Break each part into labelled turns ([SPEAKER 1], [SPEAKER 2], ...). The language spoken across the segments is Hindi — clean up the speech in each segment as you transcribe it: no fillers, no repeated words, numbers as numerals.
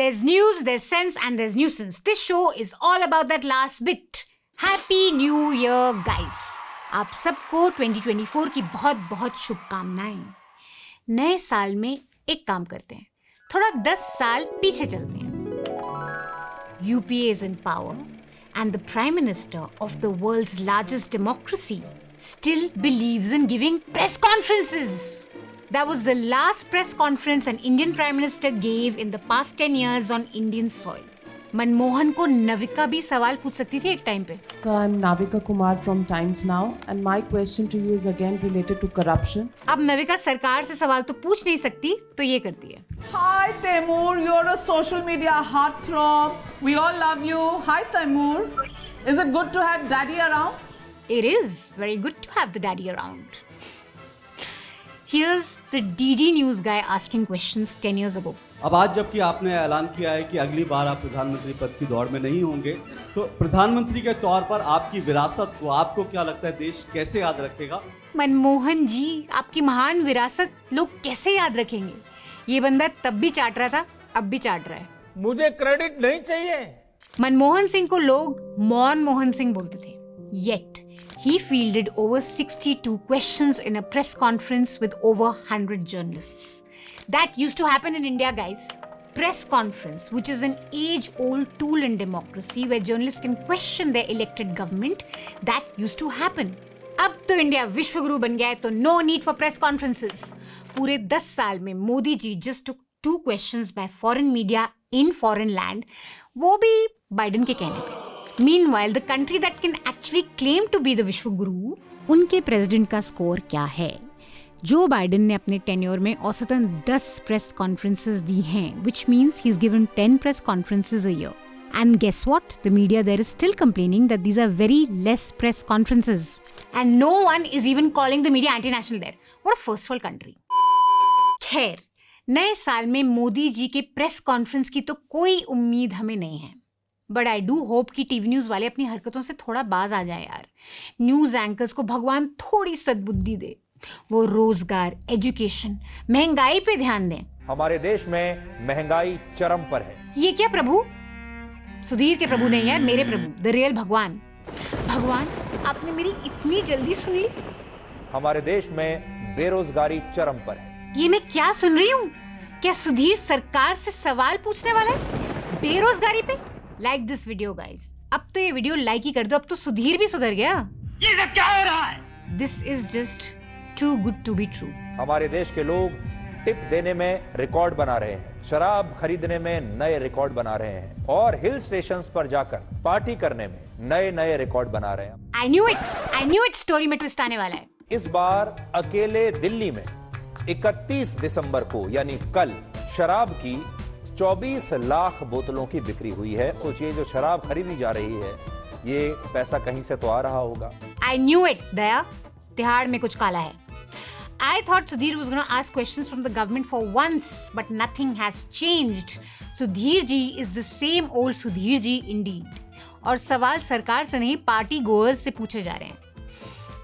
[SPEAKER 1] There's news, there's sense, and there's nuisance. This show is all about that last bit. Happy New Year, guys. आप सबको 2024 की बहुत बहुत शुभकामनाएं। नए साल में एक काम करते हैं, थोड़ा 10 साल पीछे चलते हैं। UPA is in power and the Prime Minister of the world's largest democracy still believes in giving press conferences. That was the last press conference an Indian Prime Minister gave in the past 10 years on Indian soil. Manmohan को नविका भी सवाल पूछ सकती थी एक टाइम पे.
[SPEAKER 2] So I'm Navika Kumar from Times Now and my question to you is again related to corruption.
[SPEAKER 1] अब नविका सरकार से सवाल तो पूछ नहीं सकती तो ये करती है.
[SPEAKER 3] Hi Taimur, you're a social media heartthrob. We all love you. Hi Taimur. Is it good to have daddy around?
[SPEAKER 1] It is very good to have the daddy around. Here's the DD News guy asking questions 10 years ago.
[SPEAKER 4] अब आज जबकि आपने ऐलान किया है कि अगली बार आप प्रधानमंत्री पद की दौड़ में नहीं होंगे, तो प्रधानमंत्री के तौर पर आपकी विरासत को आपको क्या लगता है देश कैसे याद रखेगा?
[SPEAKER 1] मनमोहन जी, आपकी महान विरासत लोग कैसे याद रखेंगे? ये बंदा तब भी चाट रहा था, अब भी चाट रहा है.
[SPEAKER 5] मुझे क्रेडिट नहीं चाहिए.
[SPEAKER 1] मनमोहन सिंह को लोग मौन मोहन सिंह बोलते थे. Yet he fielded over 62 questions in a press conference with over 100 journalists. That used to happen in India, guys. Press conference, which is an age-old tool in democracy where journalists can question their elected government, that used to happen. अब तो इंडिया विश्वगुरु बन गया है तो no need for press conferences. पूरे 10 साल में Modi ji just took 2 questions by foreign media in foreign land, वो भी बाइडेन के कहने पे. Meanwhile, the country that can actually claim to be the विश्वगुरु, उनके प्रेसिडेंट का स्कोर क्या है? जो बाइडेन ने अपने टेन्योर में औसतन 10 प्रेस कॉन्फ्रेंसेस दी हैं, which means he's given 10 press conferences a year. And guess what? The media there is still complaining that these are very less press conferences. And no one is even calling the media anti-national there. What a first world country. खैर, नए साल में मोदी जी के प्रेस कॉन्फ्रेंस की तो कोई उम्मीद हमें नहीं है. बट आई डू होप कि टीवी न्यूज वाले अपनी हरकतों से थोड़ा बाज आ जाए यार. न्यूज एंकर्स को भगवान थोड़ी सद्बुद्धि दे. वो रोजगार, एजुकेशन, महंगाई पे ध्यान दें.
[SPEAKER 6] हमारे देश में महंगाई चरम पर है.
[SPEAKER 1] ये क्या प्रभु? सुधीर के प्रभु नहीं यार, मेरे प्रभु, द रियल भगवान. भगवान, आपने मेरी इतनी जल्दी सुन ली?
[SPEAKER 6] हमारे देश में बेरोजगारी चरम पर है.
[SPEAKER 1] ये मैं क्या सुन रही हूँ? क्या सुधीर सरकार से सवाल पूछने वाला है बेरोजगारी पे? Like this video guys. अब तो ये वीडियो लाइक ही कर दो, अब तो सुधीर भी सुधर गया.
[SPEAKER 5] ये सब क्या हो रहा है?
[SPEAKER 1] This is just too good to be true.
[SPEAKER 6] हमारे देश के लोग टिप देने में रिकॉर्ड बना रहे हैं, शराब खरीदने में नए रिकॉर्ड बना रहे हैं और हिल स्टेशंस पर जाकर पार्टी करने में नए नए रिकॉर्ड बना रहे हैं.
[SPEAKER 1] आई न्यू इट स्टोरी में ट्विस्ट आने वाला है.
[SPEAKER 6] इस बार अकेले दिल्ली में 31 दिसंबर को यानी कल शराब की 24 लाख बोतलों की बिक्री हुई है. सोचिए, जो शराब खरीदी जा रही है, ये पैसा कहीं से तो आ रहा होगा.
[SPEAKER 1] आई न्यू इट दया. तिहाड़ में कुछ काला है. I thought Sudhir was going to ask questions from the government for once, but nothing has changed. Sudhir ji is the same old Sudhir ji indeed. और सवाल सरकार से नहीं, पार्टी गोअर्स से पूछे जा रहे हैं.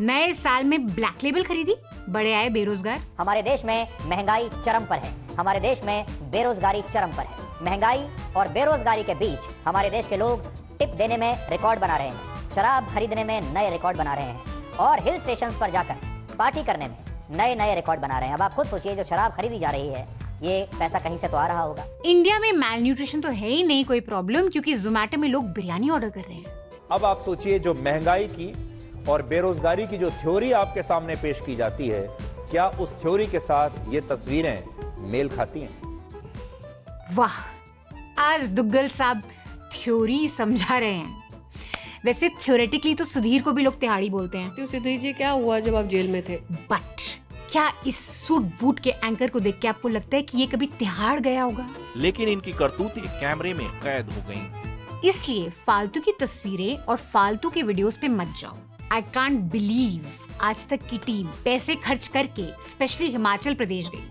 [SPEAKER 1] नए साल में ब्लैक लेबल खरीदी, बड़े आए बेरोजगार.
[SPEAKER 7] हमारे देश में महंगाई चरम पर है. हमारे देश में बेरोजगारी चरम पर है. महंगाई और बेरोजगारी के बीच हमारे देश के लोग टिप देने में रिकॉर्ड बना रहे हैं, शराब खरीदने में नए रिकॉर्ड बना रहे हैं और हिल स्टेशंस पर जाकर पार्टी करने में नए नए रिकॉर्ड बना रहे हैं. अब आप खुद सोचिए, जो शराब खरीदी जा रही है, ये पैसा कहीं से तो आ रहा होगा.
[SPEAKER 1] इंडिया में मैल न्यूट्रिशन तो है ही नहीं कोई प्रॉब्लम, क्योंकि जोमेटो में लोग बिरयानी ऑर्डर कर रहे हैं.
[SPEAKER 6] अब आप सोचिए, जो महंगाई की और बेरोजगारी की जो थ्योरी आपके सामने पेश की जाती है, क्या उस थ्योरी के साथ ये तस्वीरें मेल खाती हैं?
[SPEAKER 1] वाह, आज दुग्गल साहब थ्योरी समझा रहे हैं. वैसे थ्योरेटिकली तो सुधीर को भी लोग तिहाड़ी बोलते हैं.
[SPEAKER 2] तो सुधीर जी, क्या हुआ जब आप जेल में थे?
[SPEAKER 1] बट क्या इस सूट बूट के एंकर को देख के आपको लगता है कि ये कभी तिहाड़ गया होगा?
[SPEAKER 8] लेकिन इनकी करतूतें कैमरे में कैद हो गईं.
[SPEAKER 1] इसलिए फालतू की तस्वीरें और फालतू के वीडियोस पे मत जाओ. आई कांट बिलीव आज तक की टीम पैसे खर्च करके स्पेशली हिमाचल प्रदेश गई.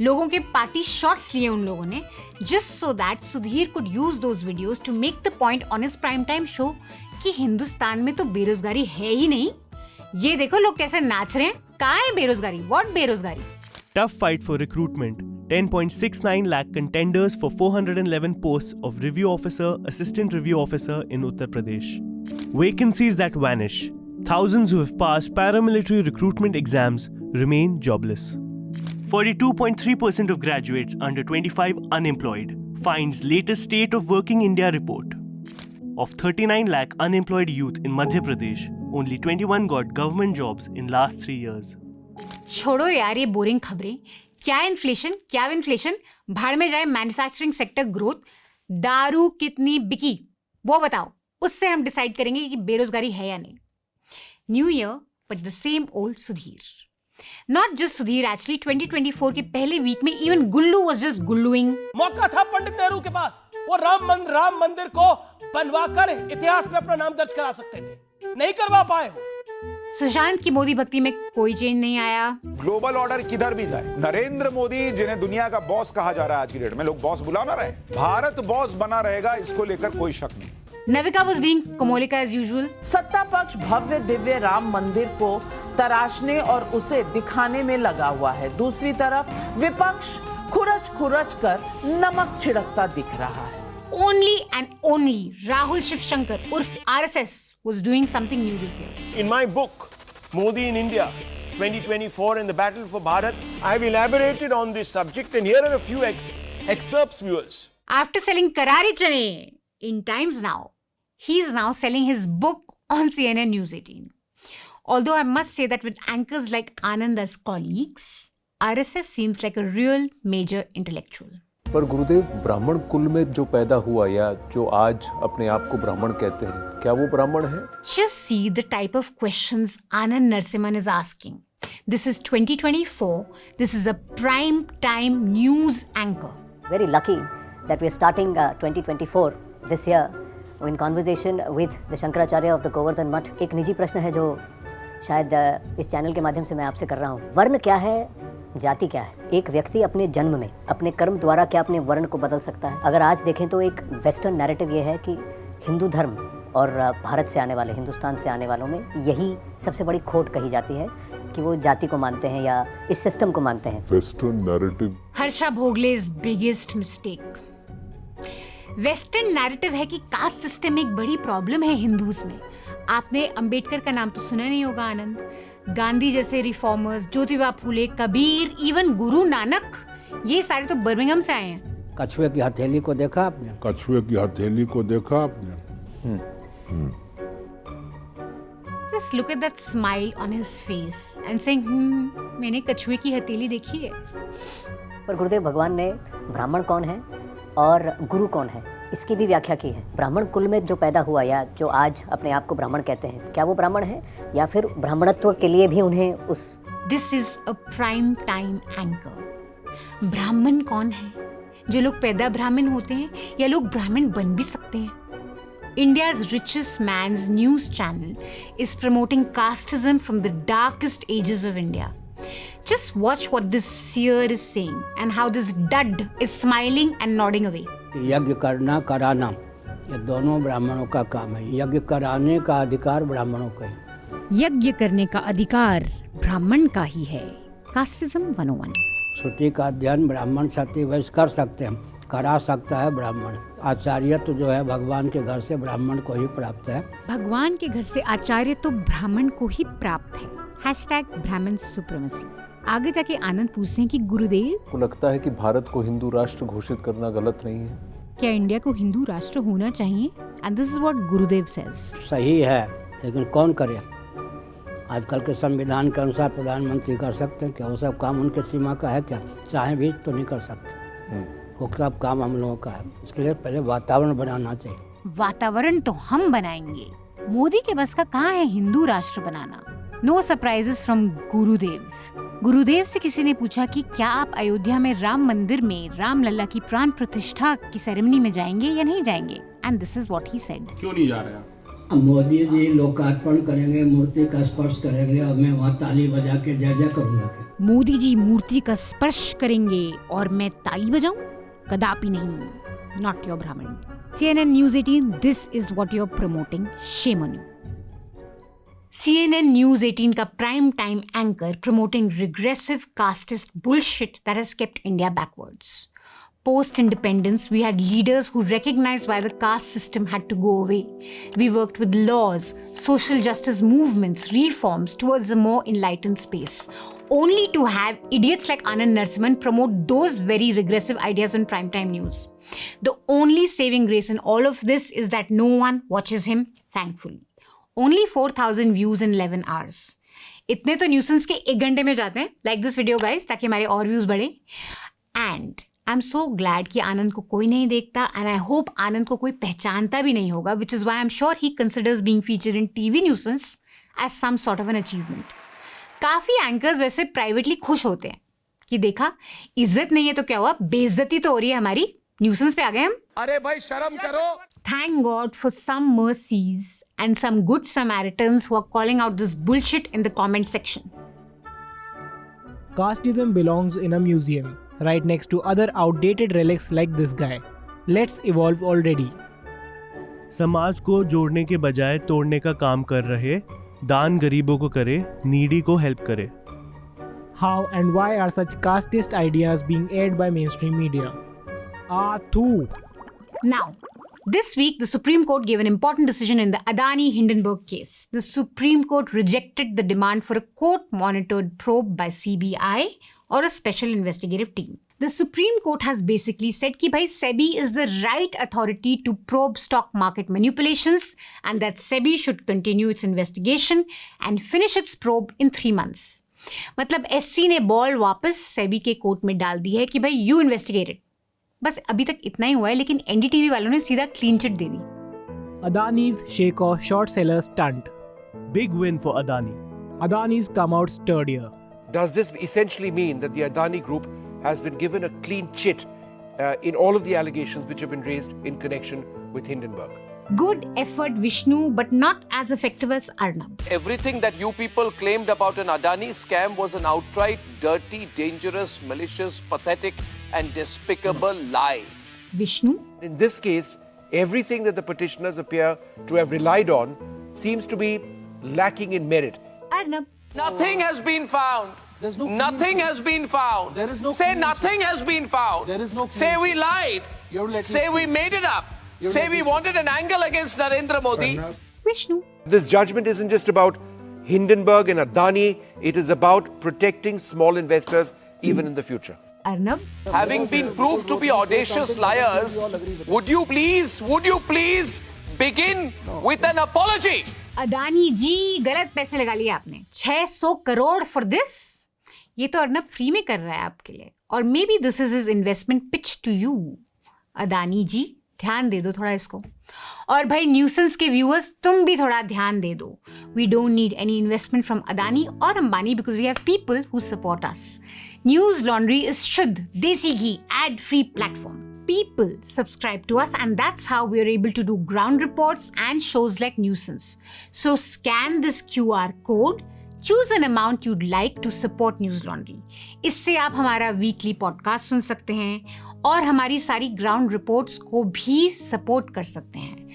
[SPEAKER 1] लोगों के पार्टी शॉट्स लिए उन लोगों ने, just so that Sudhir could use those videos to make the point on his prime time show कि हिंदुस्तान में तो बेरोजगारी है ही नहीं. ये देखो लोग कैसे नाच रहे हैं. कहाँ है बेरोजगारी? व्हाट बेरोजगारी?
[SPEAKER 9] Tough fight for recruitment 10.69 lakh contenders for 411 posts of review officer, assistant review officer in Uttar Pradesh. Vacancies that vanish. Thousands who have passed paramilitary recruitment exams remain jobless. 42.3% of graduates under 25 unemployed, finds latest State of Working India report. Of 39 lakh unemployed youth in Madhya Pradesh, only 21 got government jobs in last 3 years.
[SPEAKER 1] छोड़ो यार ये बोरिंग खबरें. क्या इन्फ्लेशन, भाड़ में जाए मैन्युफैक्चरिंग सेक्टर ग्रोथ. दारू कितनी बिकी वो बताओ, उससे हम डिसाइड करेंगे कि बेरोजगारी है या नहीं. New year but the same old Sudhir. Not just Sudhir, actually 2024 के पहले वीक में इवन गुल्लू वाज जस्ट गुल्लूइंग.
[SPEAKER 5] मौका था पंडित नेहरू के पास, वो राम मंदिर को बनवाकर इतिहास में अपना नाम दर्ज करा सकते थे, नहीं करवा पाए.
[SPEAKER 1] सुशांत की मोदी भक्ति में कोई चेंज नहीं आया.
[SPEAKER 10] ग्लोबल ऑर्डर किधर भी जाए, नरेंद्र मोदी जिन्हें दुनिया का बॉस कहा जा रहा है आज की डेट में, लोग बॉस बुला ना रहे, भारत बॉस बना रहेगा, इसको लेकर कोई शक नहीं.
[SPEAKER 1] Navika was being Komolika as usual.
[SPEAKER 3] सत्ता पक्ष भव्य दिव्य राम मंदिर को तराशने और उसे दिखाने में लगा हुआ है. दूसरी तरफ विपक्ष खुरच कर नमक छिड़कता दिख रहा है.
[SPEAKER 1] Only and only Rahul Shivshankar urf RSS was doing something new this year.
[SPEAKER 5] In my book, Modi in India, 2024 and the Battle for Bharat, I have elaborated on this subject and here are a few excerpts, viewers.
[SPEAKER 1] After selling Karari Chane in Times Now, he is now selling his book on CNN News 18. Although I must say that with anchors like Anand as colleagues, RSS seems like a real major intellectual.
[SPEAKER 11] पर गुरुदेव, ब्राह्मण कुल में जो पैदा हुआ या जो आज अपने आप को ब्राह्मण कहते हैं, क्या वो ब्राह्मण है?
[SPEAKER 1] Just see the type of questions Anand Narasimhan is asking. This is 2024. This is a prime time news anchor.
[SPEAKER 7] Very lucky that we are starting 2024 this year in conversation with the Shankaracharya of the Govardhan Mutt. एक निजी प्रश्न है जो शायद इस चैनल के माध्यम से मैं आपसे कर रहा हूँ. वर्ण क्या है, जाति क्या है? एक व्यक्ति अपने जन्म में अपने कर्म द्वारा क्या अपने वर्ण को बदल सकता है? अगर आज देखें तो एक वेस्टर्न नैरेटिव ये है कि हिंदू धर्म और भारत से आने वाले, हिंदुस्तान से आने वालों में यही सबसे बड़ी खोट कही जाती है कि वो जाति को मानते हैं या इस सिस्टम को मानते हैं.
[SPEAKER 10] Western narrative.
[SPEAKER 1] Harsha Bhogle's biggest mistake. Western narrative है कि कास्ट सिस्टम एक बड़ी प्रॉब्लम है हिंदूज में. आपने अंबेडकर का नाम तो सुना नहीं होगा आनंद. गांधी जैसे रिफॉर्मर्स, ज्योतिबा फूले, कबीर, इवन गुरु नानक, ये सारे तो बर्मिंघम से आए हैं.
[SPEAKER 5] कछुए की हथेली को देखा आपने?
[SPEAKER 1] Just look at that smile on his face and saying, मैंने कछुए की हथेली देखी है.
[SPEAKER 7] पर गुरुदेव, भगवान ने ब्राह्मण कौन है और गुरु कौन है इसकी भी व्याख्या की है. ब्राह्मण कुल में जो पैदा हुआ या जो आज अपने आप को ब्राह्मण कहते हैं, क्या वो ब्राह्मण है या फिर ब्राह्मणत्व के लिए भी उन्हें उस.
[SPEAKER 1] This is a prime time anchor. ब्राह्मण कौन है? जो लोग पैदा ब्राह्मण होते हैं या लोग ब्राह्मण बन भी सकते हैं. India's richest man's news channel is promoting casteism from the darkest ages of India. Just watch what this seer is saying and how this dud is smiling and nodding away.
[SPEAKER 5] यज्ञ करना, कराना, ये दोनों ब्राह्मणों का काम है. यज्ञ कराने का अधिकार ब्राह्मणों का है.
[SPEAKER 1] यज्ञ करने का अधिकार ब्राह्मण का ही है. कास्टिज्म 101.
[SPEAKER 5] श्रुति का अध्ययन ब्राह्मण क्षत्रिय वैश्य कर सकते हैं, करा सकता है ब्राह्मण. आचार्य तो जो है भगवान के घर से ब्राह्मण को ही प्राप्त है.
[SPEAKER 1] भगवान के घर से आचार्य तो ब्राह्मण को ही प्राप्त है. #ब्राह्मण सुप्रीमेसी. आगे जाके आनंद पूछते हैं कि गुरुदेव
[SPEAKER 11] को लगता है कि भारत को हिंदू राष्ट्र घोषित करना गलत नहीं है?
[SPEAKER 1] क्या इंडिया को हिंदू राष्ट्र होना चाहिए? And this is what Gurudev says.
[SPEAKER 5] सही है, लेकिन कौन करे? आजकल के संविधान के अनुसार प्रधानमंत्री कर सकते हैं क्या? वो सब काम उनके सीमा का है क्या? चाहे भी तो नहीं कर सकते. वो सब काम हम लोगों का है. इसके लिए पहले वातावरण बनाना चाहिए.
[SPEAKER 1] वातावरण तो हम बनाएंगे. मोदी के बस का कहाँ है हिंदू राष्ट्र बनाना. नो सरप्राइजेस फ्रॉम गुरुदेव. गुरुदेव से किसी ने पूछा कि क्या आप अयोध्या में राम मंदिर में राम लल्ला की प्राण प्रतिष्ठा की सेरेमनी में जाएंगे या नहीं जाएंगे? And this is what he said.
[SPEAKER 5] क्यों नहीं जा रहे? मोदी जी लोकार्पण करेंगे, मूर्ति का स्पर्श करेंगे और मैं वहाँ ताली बजा के जय जय करूँगा.
[SPEAKER 1] मोदी जी मूर्ति का स्पर्श करेंगे और मैं ताली बजाऊं? कदापि नहीं. नॉट योर ब्राह्मण. CNN News 18, this is what you're promoting. Shame on you. CNN News 18 का prime time anchor promoting regressive casteist bullshit that has kept India backwards. Post-independence, we had leaders who recognized why the caste system had to go away. We worked with laws, social justice movements, reforms towards a more enlightened space, only to have idiots like Anand Narasimhan promote those very regressive ideas on primetime news. The only saving grace in all of this is that no one watches him, thankfully. Only 4,000 views in 11 hours. इतने तो न्यूसेंस के 1 घंटे में जाते हैं, like this video guys, ताकि हमारे और व्यूज बढ़े. And I'm so glad कि आनंद को कोई नहीं देखता, and I hope आनंद को कोई पहचानता भी नहीं होगा, which is why I'm sure he considers being featured in TV nuisance as some sort of an achievement. काफी एंकर्स वैसे प्राइवेटली खुश होते हैं कि देखा, इज्जत नहीं है तो क्या हुआ, बेइज्जती तो हो रही है हमारी, न्यूसेंस पे आ गए हम.
[SPEAKER 10] अरे भाई शर्म करो.
[SPEAKER 1] Thank God for some mercies and some good Samaritans who are calling out this bullshit in the comment section.
[SPEAKER 12] Casteism belongs in a museum, right next to other outdated relics like this guy. Let's evolve already.
[SPEAKER 9] समाज को जोड़ने के बजाय तोड़ने का काम कर रहे, दान गरीबों को करे, नीडी को हेल्प करे.
[SPEAKER 12] How and why are such casteist ideas being aired by mainstream media? Too.
[SPEAKER 1] Now, this week, the Supreme Court gave an important decision in the Adani-Hindenburg case. The Supreme Court rejected the demand for a court-monitored probe by CBI or a special investigative team. The Supreme Court has basically said कि भाई SEBI is the right authority to probe stock market manipulations and that SEBI should continue its investigation and finish its probe in 3 months. मतलब SC ने बॉल वापस SEBI के कोर्ट में डाल दी है कि भाई you investigated. बस अभी तक इतना ही हुआ है, लेकिन एनडीटीवी वालों ने सीधा clean chit they the.
[SPEAKER 12] Adani's shake off short seller stunt.
[SPEAKER 9] Big win for Adani.
[SPEAKER 12] Adani's come out sturdier.
[SPEAKER 13] Does this essentially mean that the Adani Group has been given a clean chit in all of the allegations which have been raised in connection with Hindenburg?
[SPEAKER 1] Good effort, Vishnu, but not as effective as Arnab.
[SPEAKER 14] Everything that you people claimed about an Adani scam was an outright dirty, dangerous, malicious, pathetic and despicable lie.
[SPEAKER 1] Vishnu?
[SPEAKER 13] In this case, everything that the petitioners appear to have relied on seems to be lacking in merit.
[SPEAKER 1] Arnab?
[SPEAKER 14] Nothing has been found. Nothing has been found.
[SPEAKER 4] There is no
[SPEAKER 14] Say nothing has been found.
[SPEAKER 4] There is no
[SPEAKER 14] Say we lied. Say we made it up. Say we wanted an angle against Narendra Modi.
[SPEAKER 1] Vishnu?
[SPEAKER 13] This judgment isn't just about Hindenburg and Adani, it is about protecting small investors even in the future.
[SPEAKER 1] Arnab?
[SPEAKER 14] Having been proved to be audacious liars, would you please begin with an apology?
[SPEAKER 1] Adani ji, गलत पैसे लगा लिए आपने. 600 करोड़ फॉर दिस. ये तो अर्नब फ्री में कर रहा है आपके लिए. और maybe this is his investment pitch to you. Adani ji, ध्यान दे दो थोड़ा इसको. और भाई न्यूसेंस के व्यूअर्स, तुम भी थोड़ा ध्यान दे दो. We don't need any investment from Adani और Ambani because we have people who support us. News Laundry is शुद्ध, देसी घी, ad-free platform. People subscribe to us and that's how we are able to do ground reports and shows like Nuisance. So scan this QR code, choose an amount you'd like to support News Laundry. इससे आप हमारा weekly podcast सुन सकते हैं और हमारी सारी ground reports को भी support कर सकते हैं.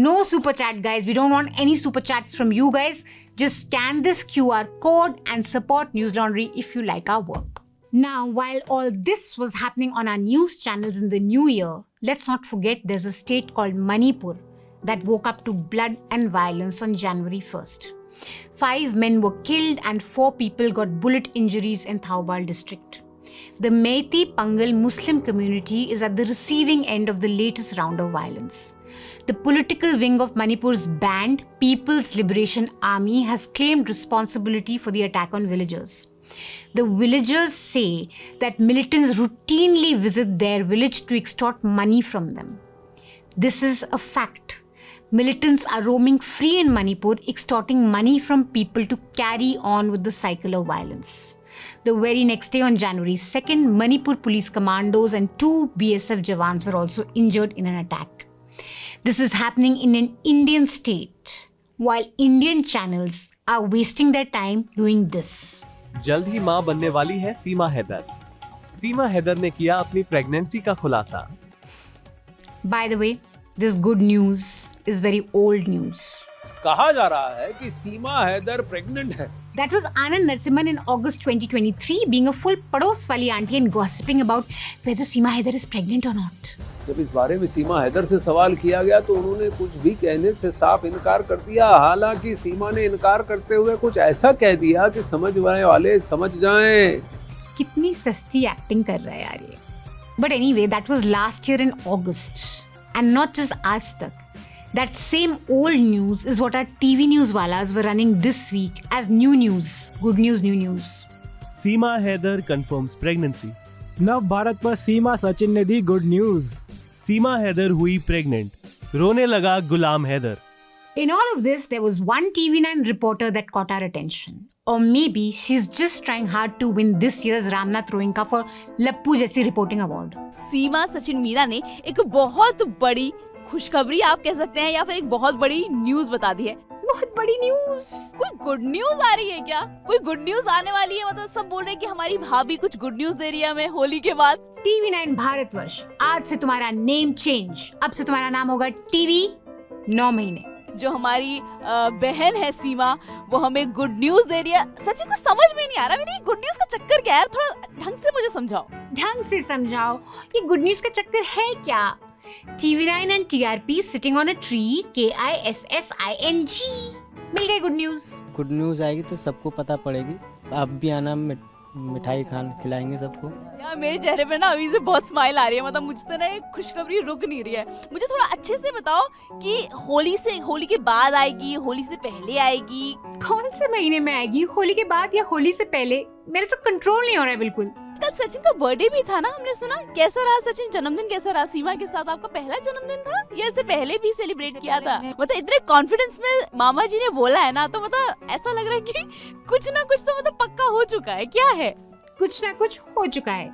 [SPEAKER 1] No super chat guys, we don't want any super chats from you guys. Just scan this QR code and support News Laundry if you like our work. Now, while all this was happening on our news channels in the new year, let's not forget there's a state called Manipur that woke up to blood and violence on January 1st. 5 men were killed and 4 people got bullet injuries in Thaubal district. The Meitei Pangal Muslim community is at the receiving end of the latest round of violence. The political wing of Manipur's band, People's Liberation Army, has claimed responsibility for the attack on villagers. The villagers say that militants routinely visit their village to extort money from them. This is a fact. Militants are roaming free in Manipur, extorting money from people to carry on with the cycle of violence. The very next day on January 2nd, Manipur police commandos and 2 BSF jawans were also injured in an attack. This is happening in an Indian state, while Indian channels are wasting their time doing this.
[SPEAKER 9] जल्द ही मां बनने वाली है सीमा हैदर. सीमा हैदर ने किया अपनी प्रेगनेंसी का खुलासा.
[SPEAKER 1] By the way, this good news is very old news.
[SPEAKER 11] कहा जा रहा है कि सीमा हैदर प्रेग्नेंट है।
[SPEAKER 1] That was Anand Narasimhan in August 2023, being a full pados wali auntie and gossiping about whether Seema Haidar is pregnant or not.
[SPEAKER 11] जब इस बारे में सीमा हैदर से सवाल किया गया तो उन्होंने कुछ भी कहने से साफ इनकार कर दिया। हालांकि सीमा ने इनकार करते हुए कुछ ऐसा कह दिया कि समझने वाले समझ जाएं।
[SPEAKER 1] कितनी सस्ती एक्टिंग कर रहा है यार ये। But anyway, that was last year in August, and not just Aaj Tak. That same old news is what our TV news walas were running this week as new news. Good news, new news.
[SPEAKER 9] Seema Haidar confirms pregnancy.
[SPEAKER 12] नव भारत पर सीमा सचिन ने दी गुड न्यूज।
[SPEAKER 9] सीमा हैदर हुई प्रेग्नेंट, रोने लगा गुलाम Haider.
[SPEAKER 1] In all of this, there was one TV9 reporter that caught our attention. Or maybe she's just trying hard to win this year's Ramnath Roinka for Lappu जैसी reporting award.
[SPEAKER 15] सीमा सचिन मीना ने एक बहुत बड़ी खुशखबरी आप कह सकते हैं या फिर एक बहुत बड़ी न्यूज बता दी है।
[SPEAKER 1] बहुत बड़ी न्यूज।
[SPEAKER 15] कोई गुड न्यूज आ रही है क्या? कोई गुड न्यूज आने वाली है? मतलब सब बोल रहे हैं कि हमारी भाभी कुछ गुड न्यूज दे रही है हमें होली के बाद।
[SPEAKER 1] TV9 भारतवर्ष, आज से तुम्हारा नेम चेंज। अब से तुम्हारा नाम होगा TV 9 महीने।
[SPEAKER 15] जो हमारी बहन है सीमा, वो हमें गुड न्यूज दे रही है। सचिन कुछ समझ में नहीं आ रहा मेरी गुड न्यूज का चक्कर क्या है? थोड़ा ढंग से मुझे समझाओ।
[SPEAKER 1] ढंग से समझाओ, ये गुड न्यूज का चक्कर है क्या? TV9 and TRP sitting on a tree, KISSING। मिल गई गुड न्यूज।
[SPEAKER 16] गुड न्यूज आएगी तो सबको पता पड़ेगी। आप भी आना, मिठाई खिलाएंगे सबको।
[SPEAKER 15] यार मेरे चेहरे पे ना अभी से बहुत स्माइल आ रही है। मतलब मुझसे ना एक खुशखबरी रुक नहीं रही है। मुझे थोड़ा अच्छे से बताओ कि होली के बाद आएगी, होली से पहले आएगी?
[SPEAKER 1] कौन से महीने में आएगी, होली के बाद या होली से पहले? मेरे तो कंट्रोल नहीं हो रहा है बिल्कुल।
[SPEAKER 15] कल सचिन का बर्थडे भी था ना, हमने सुना। कैसा रहा सचिन जन्मदिन? कैसा रहा सीमा के साथ? आपका पहला जन्मदिन था या इससे पहले भी सेलिब्रेट किया था? मतलब इतने कॉन्फिडेंस में मामा जी ने बोला है ना, तो मतलब ऐसा लग रहा है कि कुछ ना कुछ तो मतलब पक्का हो चुका है। क्या है?
[SPEAKER 1] कुछ ना कुछ हो चुका है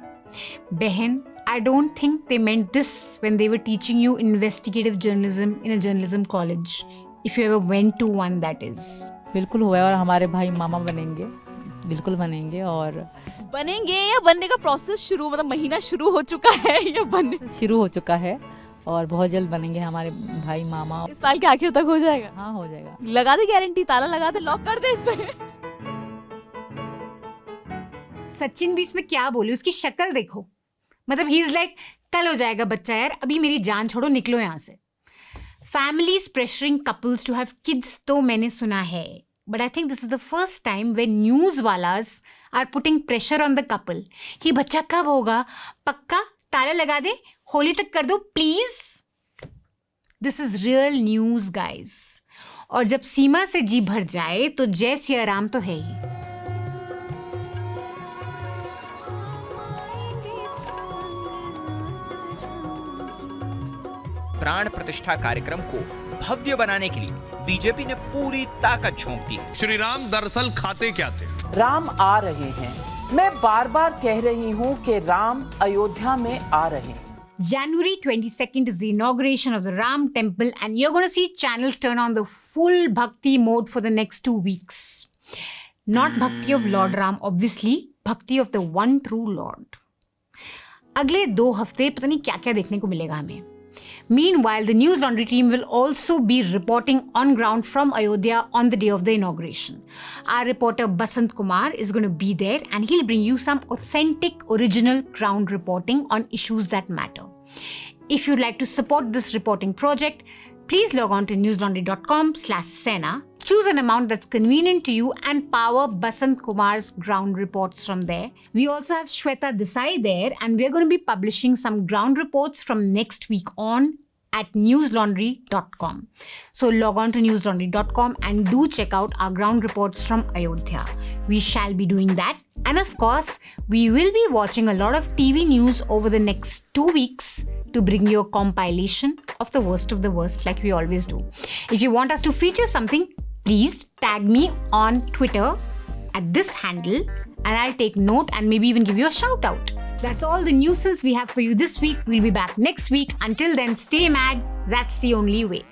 [SPEAKER 1] बहन। I don't think they meant this when they were teaching you investigative journalism in a journalism college. If you ever went to one, that is.
[SPEAKER 17] बिल्कुल हुआ है और हमारे भाई मामा बनेंगे, बिल्कुल बनेंगे। और
[SPEAKER 15] बनेंगे या बनने का प्रोसेस शुरू, मतलब महीना शुरू हो चुका है या बनने
[SPEAKER 17] शुरू हो चुका है और बहुत जल्द बनेंगे हमारे भाई मामा।
[SPEAKER 15] इस साल के आखिर तक हो जाएगा?
[SPEAKER 17] हाँ हो जाएगा।
[SPEAKER 15] लगा दे गारंटी, ताला लगा दे, लॉक कर दे इस पे।
[SPEAKER 1] सचिन भी इसमें क्या बोले, उसकी शक्ल देखो। मतलब ही इज लाइक कल हो जाएगा बच्चा यार, अभी मेरी जान छोड़ो, निकलो यहाँ से। Families pressuring couples to have kids तो मैंने सुना है, but I think this is the first time when news वालास are putting pressure on the couple कि बच्चा कब होगा, पक्का ताला लगा दे, होली तक कर दो please. This is real news guys। और जब सीमा से जी भर जाए तो जय सिया राम तो है ही।
[SPEAKER 18] प्राण प्रतिष्ठा कार्यक्रम को भव्य बनाने के लिए बीजेपी ने पूरी ताकत झोंक दी।
[SPEAKER 19] श्री राम दरअसल खाते क्या थे?
[SPEAKER 3] राम आ रहे हैं। मैं बार बार कह रही हूँ कि राम अयोध्या में आ रहे हैं।
[SPEAKER 1] January 22nd is the inauguration of the Ram Temple, and you're going to see channels turn on the full bhakti mode for the next 2 weeks. Not bhakti of Lord Ram, obviously, bhakti of the one true Lord. अगले 2 हफ्ते पता नहीं क्या-क्या देखने को मिलेगा हमें। Meanwhile, the News Laundry team will also be reporting on ground from Ayodhya on the day of the inauguration. Our reporter Basant Kumar is going to be there and he'll bring you some authentic, original ground reporting on issues that matter. If you'd like to support this reporting project, please log on to newslaundry.com/Sena. Choose an amount that's convenient to you and power Basant Kumar's ground reports from there. We also have Shweta Desai there and we're going to be publishing some ground reports from next week on at newslaundry.com. So log on to newslaundry.com and do check out our ground reports from Ayodhya. We shall be doing that. And of course, we will be watching a lot of TV news over the next 2 weeks to bring you a compilation of the worst like we always do. If you want us to feature something, please tag me on Twitter at this handle and I'll take note and maybe even give you a shout out. That's all the nuisance we have for you this week. We'll be back next week. Until then, stay mad. That's the only way.